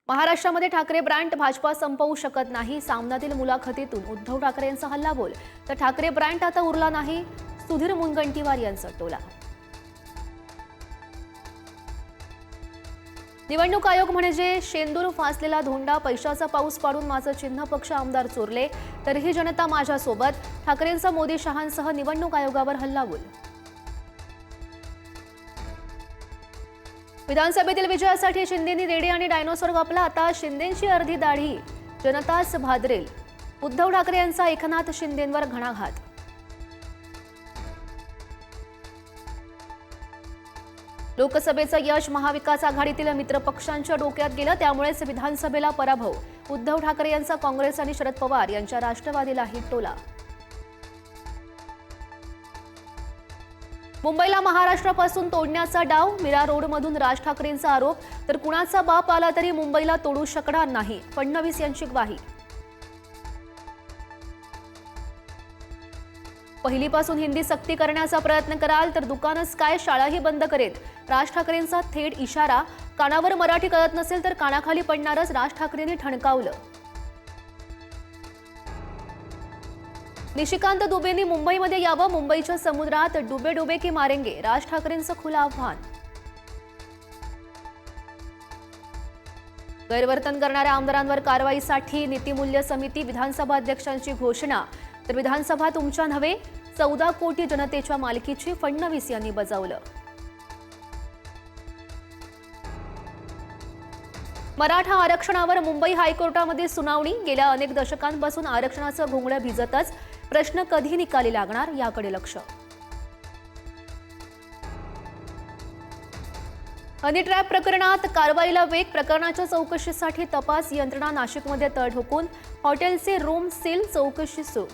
महाराष्ट्रामध्ये ठाकरे ब्रँड भाजपा संपवू शकत नाही. सामनातील मुलाखतीतून उद्धव ठाकरे यांचा हल्लाबोल. तर ठाकरे ब्रँड आता उरला नाही, सुधीर मुनगंटीवार यांचा टोला. निवडणूक आयोग म्हणजे शेंदूर फासलेला धोंडा. पैशाचा पाऊस पाडून माझं चिन्ह पक्ष आमदार चोरले, तरीही जनता माझ्यासोबत. ठाकरेंचा मोदी शहांसह निवडणूक आयोगावर हल्लाबोल. विधानसभेतील विजयासाठी शिंदेंनी रेडे आणि डायनोसॉर कापला. आता शिंदेंची अर्धी दाढी जनताच भादरेल. उद्धव ठाकरे यांचा एकनाथ शिंदेंवर घणाघात. लोकसभेचं यश महाविकास आघाडीतील मित्रपक्षांच्या डोक्यात गेलं, त्यामुळेच विधानसभेला पराभव. उद्धव ठाकरे यांचा काँग्रेस आणि शरद पवार यांच्या राष्ट्रवादीलाही टोला. मुंबईला महाराष्ट्रापासून तोडण्याचा डाव. मीरा रोडमधून राज ठाकरेंचा आरोप. तर कुणाचा बाप आला तरी मुंबईला तोडू शकणार नाही, फडणवीस यांची ग्वाही. पहिलीपासून हिंदी सक्ती करण्याचा प्रयत्न कराल तर दुकानच काय शाळाही बंद करेत. राज ठाकरेंचा थेट इशारा. कानावर मराठी कळत नसेल तर कानाखाली पडणारच, राज ठाकरेंनी ठणकावलं. निशिकांत दुबेंनी मुंबईमध्ये यावं. मुंबईच्या समुद्रात डुबे डुबे की मारेंगे, राज ठाकरेंचं खुलं आव्हान. गैरवर्तन करणाऱ्या आमदारांवर कारवाईसाठी नीतिमूल्य समिती. विधानसभा अध्यक्षांची घोषणा. तर विधानसभा तुमच्या नव्हे, 14 कोटी जनतेच्या मालकीची, फडणवीस यांनी बजावलं. मराठा आरक्षणावर मुंबई हायकोर्टामध्ये सुनावणी. गेल्या अनेक दशकांपासून आरक्षणाचं घोंगडं भिजतच. प्रश्न कधी निकाली लागणार याकडे लक्ष. हनी ट्रॅप प्रकरणात कारवाईला वेग. प्रकरणाच्या चौकशीसाठी तपास यंत्रणा. नाशिकमध्ये तळ ठोकून हॉटेलचे रूम सील. चौकशी सुरू.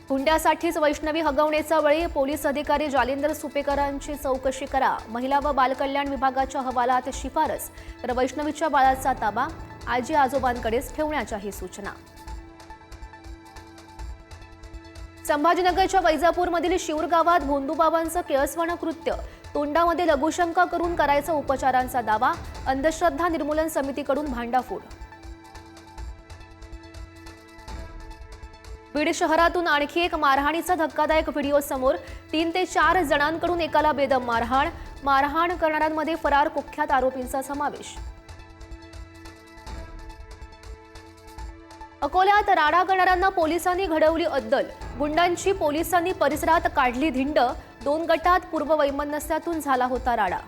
हुंड्यासाठीच वैष्णवी हगवण्याचा वेळी. पोलीस अधिकारी जालिंदर सुपेकरांची चौकशी करा. महिला व बालकल्याण विभागाच्या हवालात शिफारस. तर वैष्णवीच्या बाळाचा ताबा आजी आजोबांकडेच ठेवण्याच्याही सूचना. संभाजीनगरच्या वैजापूरमधील शिऊर गावात भोंदूबाबांचं केळसवाणं कृत्य. तोंडामध्ये लघुशंका करून करायचा उपचारांचा दावा. अंधश्रद्धा निर्मूलन समितीकडून भांडाफोड. बीड शहरातून आणखी एक मारहाणीचा धक्कादायक व्हिडिओ समोर. 3 ते 4 जणांकडून एकाला बेदम मारहाण. मारहाण करणाऱ्यांमध्ये फरार कुख्यात आरोपींचा समावेश. अकोल्यात राडा करणाऱ्यांना पोलिसांनी घडवली अद्दल. गुंडांची पोलिसांनी परिसरात काढली धिंड. 2 गटात पूर्ववैमनस्यातून झाला होता राडा.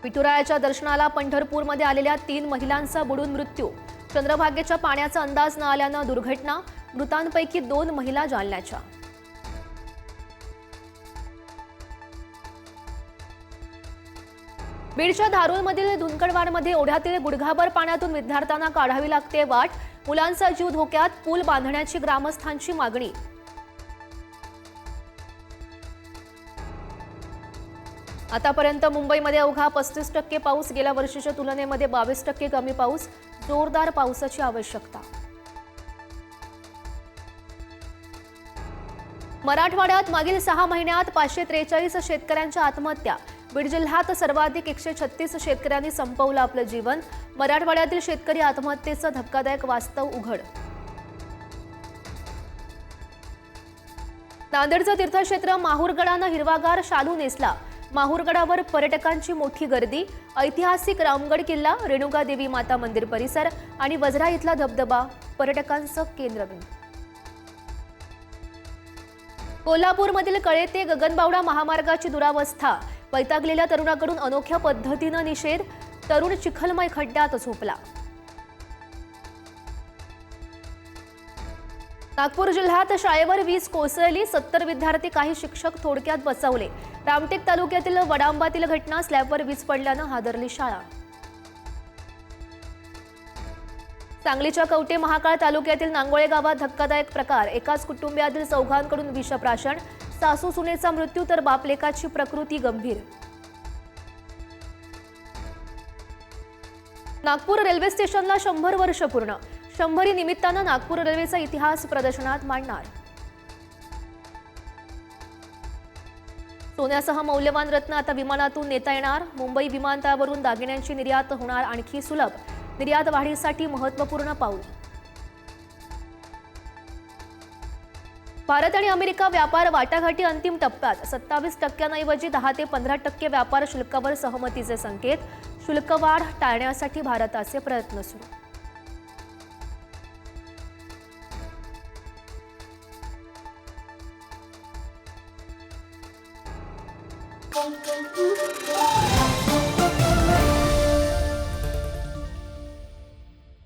विठुरायाच्या दर्शनाला पंढरपूरमध्ये आलेल्या 3 महिलांचा बुडून मृत्यू. चंद्रभागेच्या पाण्याचा अंदाज न आल्यानं दुर्घटना. मृतांपैकी 2 महिला जालन्याच्या. बीडच्या धारूरमधील धुनकडवाडमध्ये ओढ्यातील गुडघाभर पाण्यातून विद्यार्थ्यांना काढावी लागते वाट. मुलांचा जीव धोक्यात. पूल बांधण्याची ग्रामस्थांची मागणी. आतापर्यंत मुंबईमध्ये अवघा 35% पाऊस. गेल्या वर्षीच्या तुलनेमध्ये 22% कमी पाऊस. जोरदार पावसाची आवश्यकता. मराठवाड्यात मागील 6 महिन्यात 543 शेतकऱ्यांच्या आत्महत्या. बीड जिल्ह्यात सर्वाधिक 136 शेतकऱ्यांनी संपवलं आपलं जीवन. मराठवाड्यातील शेतकरी आत्महत्येचं धक्कादायक वास्तव उघड. नांदेडचं तीर्थक्षेत्र माहूरगडानं हिरवागार शालू नेसला. माहूरगडावर पर्यटकांची मोठी गर्दी. ऐतिहासिक रामगड किल्ला, रेणुका देवी माता मंदिर परिसर आणि वजरा इथला धबधबा पर्यटकांचं केंद्रबिंदू. कोल्हापूरमधील कळे ते गगनबावडा महामार्गाची दुरावस्था. वैतागलेल्या तरुणाकडून अनोख्या पद्धतीनं निषेध. तरुण चिखलमय खड्ड्यात झोपला. नागपूर जिल्ह्यात शाळेवर वीज कोसळली. 70 विद्यार्थी, काही शिक्षक थोडक्यात बचावले. रामटेक तालुक्यातील वडांबातील घटना. स्लॅबवर वीज पडल्यानं हादरली शाळा. सांगलीच्या कवठे महाकाळ तालुक्यातील नांगोळे गावात धक्कादायक प्रकार. एकाच कुटुंबियातील 4घांकडून विषप्राशन. सासू सुनेचा मृत्यू तर बापलेकाची प्रकृती गंभीर. नागपूर रेल्वे स्टेशनला 100 वर्ष पूर्ण. 100 निमित्तानं नागपूर रेल्वेचा इतिहास प्रदर्शनात मांडणार. सोन्यासह मौल्यवान रत्न आता विमानातून नेता येणार. मुंबई विमानतळावरून दागिन्यांची निर्यात होणार आणखी सुलभ. निर्यात वाढीसाठी महत्त्वपूर्ण पाऊल. भारत आणि अमेरिका व्यापार वाटाघाटी अंतिम टप्प्यात. 27% ऐवजी 10 ते 15% व्यापार शुल्कावर सहमतीचे संकेत. शुल्कवाढ टाळण्यासाठी भारताचे प्रयत्न सुरू.